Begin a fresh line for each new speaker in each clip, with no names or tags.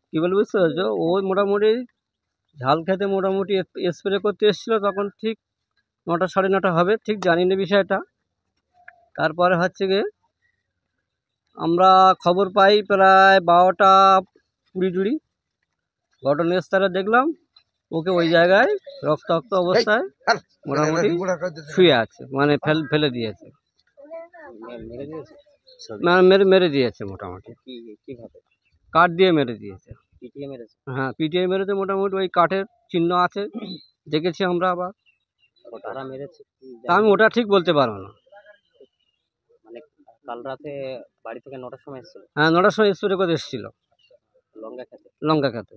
কী বলে বুঝতে পারছো, ও মোটামুটি ঝাল খেতে মোটামুটি স্প্রে করতে এসেছিলো, তখন ঠিক 9টা সাড়ে 9টা হবে, ঠিক জানি না বিষয়টা। তারপরে হচ্ছে গিয়ে আমরা খবর পাই প্রায় 12টা 20 ঘটনাস্থলে দেখলাম ওকে ওই জায়গায় রক্তাক্ত অবস্থায় মোটামুটি শুয়ে আছে, মানে ফেলে দিয়েছে, মেরে দিয়েছে মোটামুটি। কাঠ দিয়ে মেরে দিয়েছে। হ্যাঁ, পিটিয়ে মেরেছে, মোটামুটি ওই কাঠের চিহ্ন আছে, দেখেছি আমরা। আবার আমি ওটা ঠিক বলতে পারবো না।
কাল রাতে বাড়ি থেকে 9টার সময় এসেছিল।
হ্যাঁ, 9টার সময় স্প্রে করে এসেছিল লঙ্কা খেতে।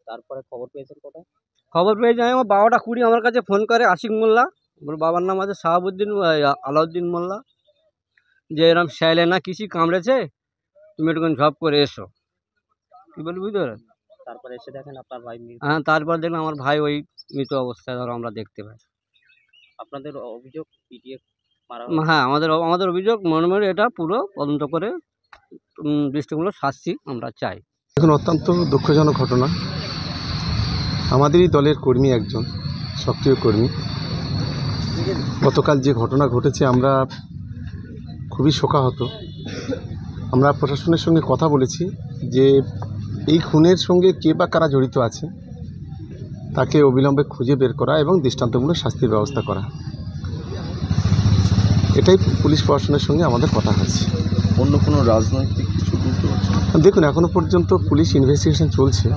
তারপরে খবর পেয়েছেন কোথায়?
খবর পেয়ে যাই আমার 12টা 20 আমার কাছে ফোন করে আশিক মোল্লা, ওর বাবার নাম আছে শাহাবুদ্দিন আলাউদ্দিন মোল্লা, যে এরকম শ্যালে না কিছু কামড়েছে, তুমি একটুখানি ঝপ করে এসো। কী বলি বুঝতে পারো?
তারপরে এসে দেখেন আপনার ভাই মৃত।
হ্যাঁ, তারপর দেখলাম আমার ভাই ওই মৃত অবস্থায় ধরো আমরা দেখতে পাই।
আপনাদের অভিযোগ পিটিয়ে মারা?
হ্যাঁ, আমাদের অভিযোগ মনে এটা পুরো তদন্ত করে দৃষ্টিমূলক শাস্তি আমরা চাই।
এখন অত্যন্ত দুঃখজনক ঘটনা। আমাদেরই দলের কর্মী, একজন সক্রিয় কর্মী, গতকাল যে ঘটনা ঘটেছে আমরা খুবই শোকাহত। আমরা প্রশাসনের সঙ্গে কথা বলেছি যে এই খুনের সঙ্গে কে বা কারা জড়িত আছে তাকে অবিলম্বে খুঁজে বের করা এবং দৃষ্টান্তমূলক শাস্তির ব্যবস্থা করা, এটাই পুলিশ প্রশাসনের সঙ্গে আমাদের কথা হয়েছে।
অন্য কোনো রাজনৈতিক কিছু বলতে পারছেন?
দেখুন, এখনও পর্যন্ত পুলিশ ইনভেস্টিগেশন চলছে।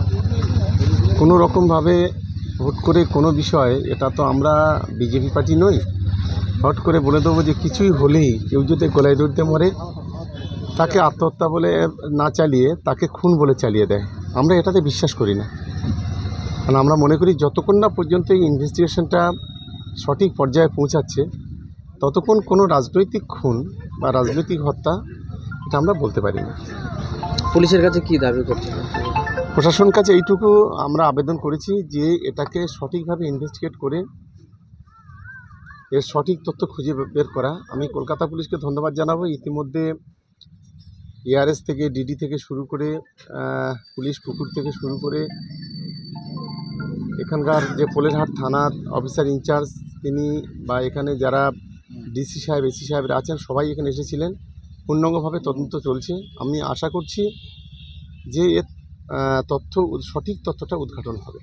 কোনো রকমভাবে হুট করে কোনো বিষয়, এটা তো আমরা বিজেপি পার্টি নই, হট করে বলে দেবো যে কিছুই হলেই কেউ যদি গলায় দড়িতে মরে তাকে আত্মহত্যা বলে না চালিয়ে তাকে খুন বলে চালিয়ে দেয়, আমরা এটাতে বিশ্বাস করি না। কারণ আমরা মনে করি যতক্ষণ না পর্যন্ত এই ইনভেস্টিগেশনটা সঠিক পর্যায়ে পৌঁছাচ্ছে ততক্ষণ কোনো রাজনৈতিক খুন বা রাজনৈতিক হত্যা এটা আমরা বলতে পারি না।
পুলিশের কাছে কি দাবি করছেন?
প্রশাসনের কাছে এইটুকু আমরা আবেদন করেছি যে এটাকে সঠিকভাবে ইনভেস্টিগেট করে এর সঠিক তথ্য খুঁজে বের করা। আমি কলকাতা পুলিশকে ধন্যবাদ জানাবো। ইতিমধ্যে এআরএস থেকে, ডিডি থেকে শুরু করে, পুলিশ পুকুর থেকে শুরু করে এখানকার যে পোলেরহাট থানার অফিসার ইনচার্জ তিনি বা এখানে যারা ডিসি সাহেব, এসি সাহেবরা আছেন, সবাই এখানে এসেছিলেন। পূর্ণাঙ্গভাবে তদন্ত চলছে। আমি আশা করছি যে এর সঠিক তথ্যটা উদ্ঘাটন হবে।